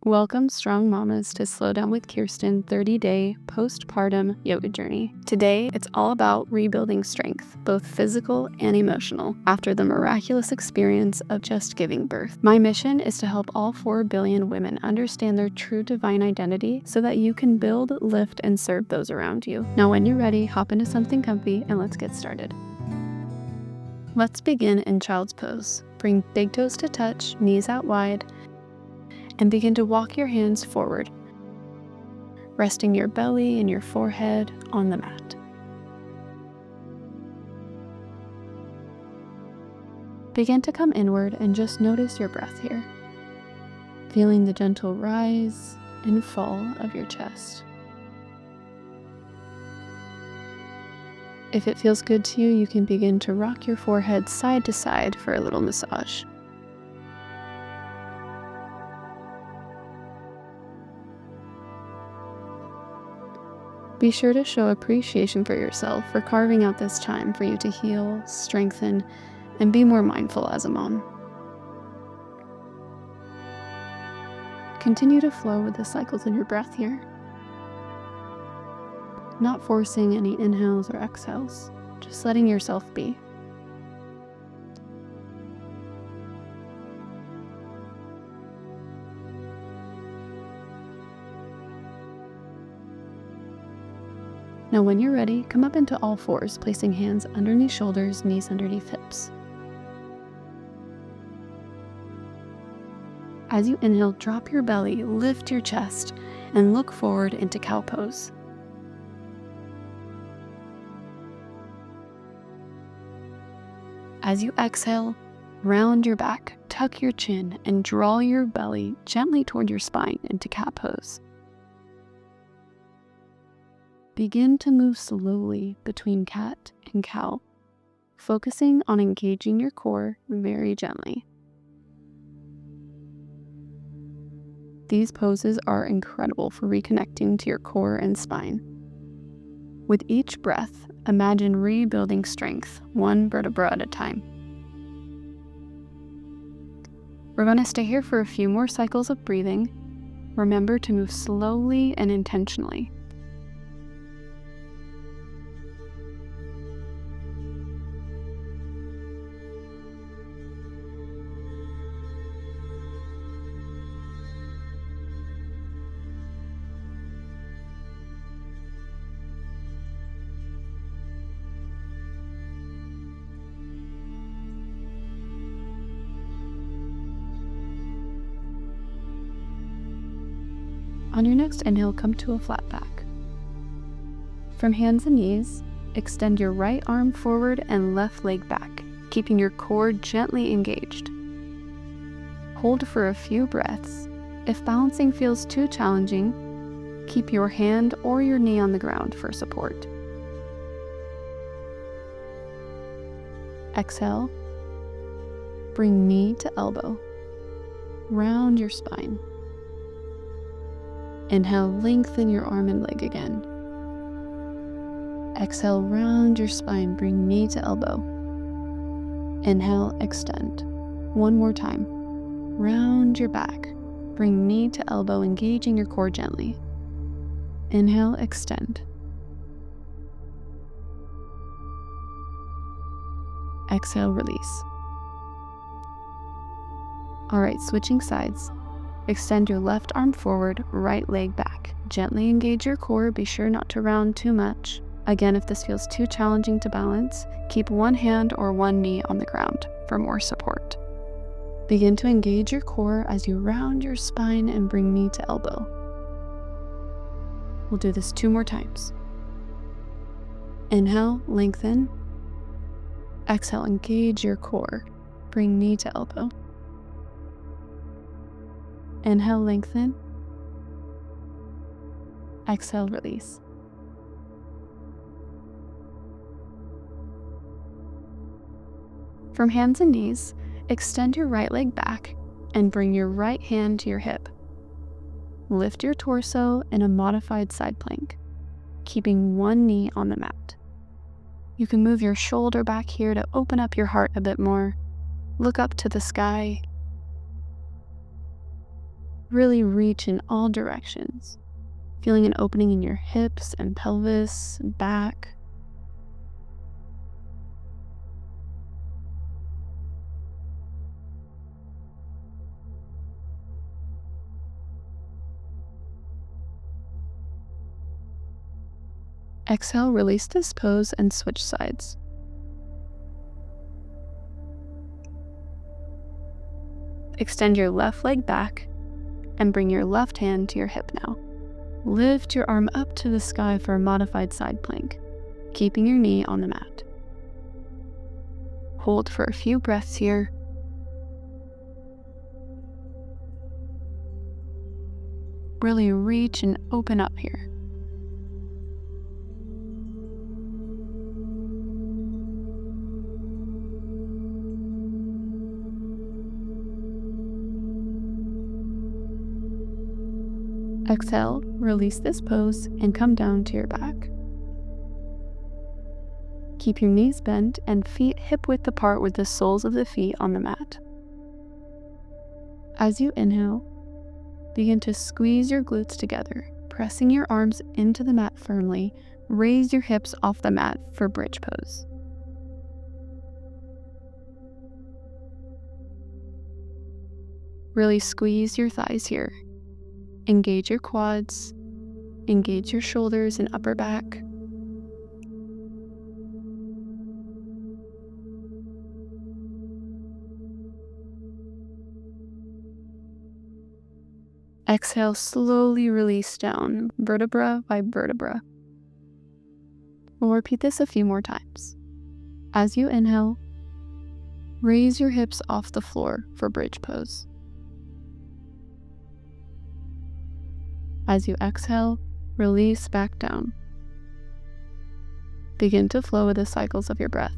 Welcome, strong mamas, to Slow Down with Kirsten 30-day postpartum yoga journey. Today, it's all about rebuilding strength, both physical and emotional, after the miraculous experience of just giving birth. My mission is to help all 4 billion women understand their true divine identity so that you can build, lift, and serve those around you. Now, when you're ready, hop into something comfy and let's get started. Let's begin in child's pose. Bring big toes to touch, knees out wide, and begin to walk your hands forward, resting your belly and your forehead on the mat. Begin to come inward and just notice your breath here, feeling the gentle rise and fall of your chest. If it feels good to you, you can begin to rock your forehead side to side for a little massage. Be sure to show appreciation for yourself for carving out this time for you to heal, strengthen, and be more mindful as a mom. Continue to flow with the cycles of your breath here, not forcing any inhales or exhales, just letting yourself be. Now when you're ready, come up into all fours, placing hands underneath shoulders, knees underneath hips. As you inhale, drop your belly, lift your chest, and look forward into cow pose. As you exhale, round your back, tuck your chin, and draw your belly gently toward your spine into cat pose. Begin to move slowly between cat and cow, focusing on engaging your core very gently. These poses are incredible for reconnecting to your core and spine. With each breath, imagine rebuilding strength, one vertebra at a time. We're going to stay here for a few more cycles of breathing. Remember to move slowly and intentionally. On your next inhale, come to a flat back. From hands and knees, extend your right arm forward and left leg back, keeping your core gently engaged. Hold for a few breaths. If balancing feels too challenging, keep your hand or your knee on the ground for support. Exhale. Bring knee to elbow. Round your spine. Inhale, lengthen your arm and leg again. Exhale, round your spine, bring knee to elbow. Inhale, extend. One more time. Round your back, bring knee to elbow, engaging your core gently. Inhale, extend. Exhale, release. All right, switching sides. Extend your left arm forward, right leg back. Gently engage your core, be sure not to round too much. Again, if this feels too challenging to balance, keep one hand or one knee on the ground for more support. Begin to engage your core as you round your spine and bring knee to elbow. We'll do this 2 more times. Inhale, lengthen. Exhale, engage your core. Bring knee to elbow. Inhale, lengthen. Exhale, release. From hands and knees, extend your right leg back and bring your right hand to your hip. Lift your torso in a modified side plank, keeping one knee on the mat. You can move your shoulder back here to open up your heart a bit more. Look up to the sky. Really reach in all directions, feeling an opening in your hips and pelvis, back. Exhale, release this pose and switch sides. Extend your left leg back and bring your left hand to your hip now. Lift your arm up to the sky for a modified side plank, keeping your knee on the mat. Hold for a few breaths here. Really reach and open up here. Exhale, release this pose and come down to your back. Keep your knees bent and feet hip-width apart with the soles of the feet on the mat. As you inhale, begin to squeeze your glutes together, pressing your arms into the mat firmly. Raise your hips off the mat for bridge pose. Really squeeze your thighs here. Engage your quads, engage your shoulders and upper back. Exhale, slowly release down, vertebra by vertebra. We'll repeat this a few more times. As you inhale, raise your hips off the floor for bridge pose. As you exhale, release back down. Begin to flow with the cycles of your breath.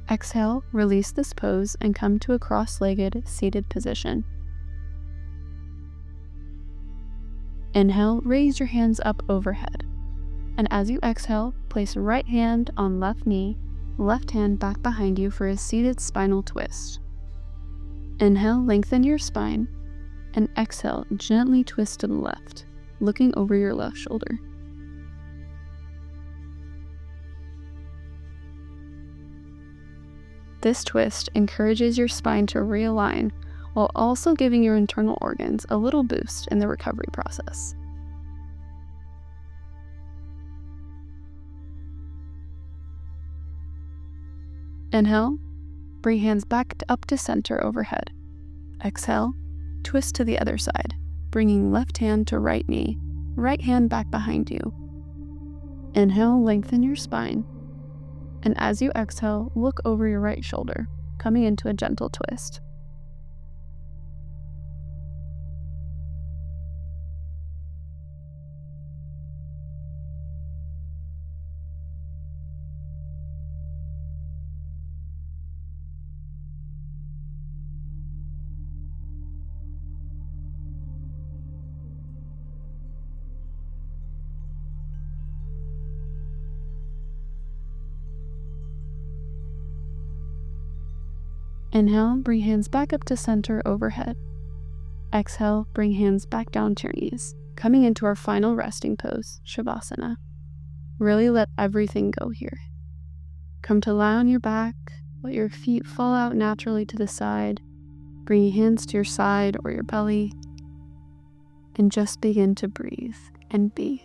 Exhale, release this pose and come to a cross-legged seated position. Inhale, raise your hands up overhead. And as you exhale, place right hand on left knee, left hand back behind you for a seated spinal twist. Inhale, lengthen your spine, and exhale, gently twist to the left, looking over your left shoulder. This twist encourages your spine to realign while also giving your internal organs a little boost in the recovery process. Inhale, bring hands back up to center overhead. Exhale, twist to the other side, bringing left hand to right knee, right hand back behind you. Inhale, lengthen your spine. And as you exhale, look over your right shoulder, coming into a gentle twist. Inhale, bring hands back up to center overhead. Exhale, bring hands back down to your knees, coming into our final resting pose, Savasana. Really let everything go here. Come to lie on your back, let your feet fall out naturally to the side, bring your hands to your side or your belly, and just begin to breathe and be.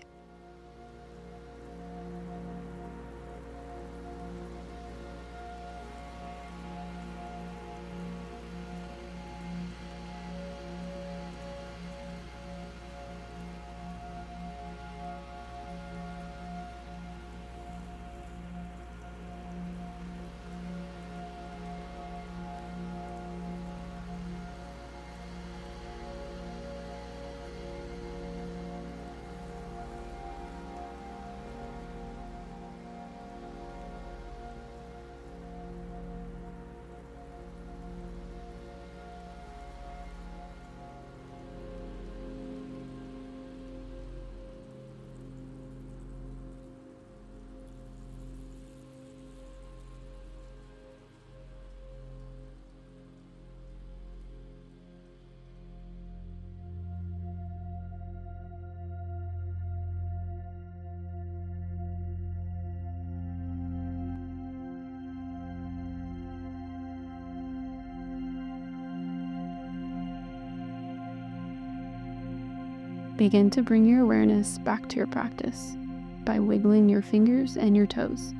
Begin to bring your awareness back to your practice by wiggling your fingers and your toes.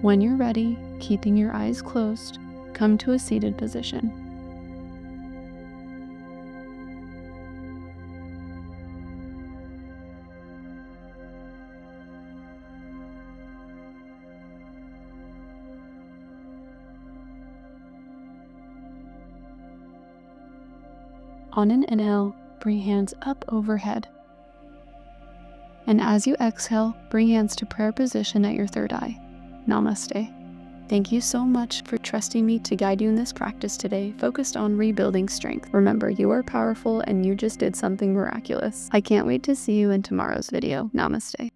When you're ready, keeping your eyes closed, come to a seated position. On an inhale, bring hands up overhead. And as you exhale, bring hands to prayer position at your third eye. Namaste. Thank you so much for trusting me to guide you in this practice today, focused on rebuilding strength. Remember, you are powerful and you just did something miraculous. I can't wait to see you in tomorrow's video. Namaste.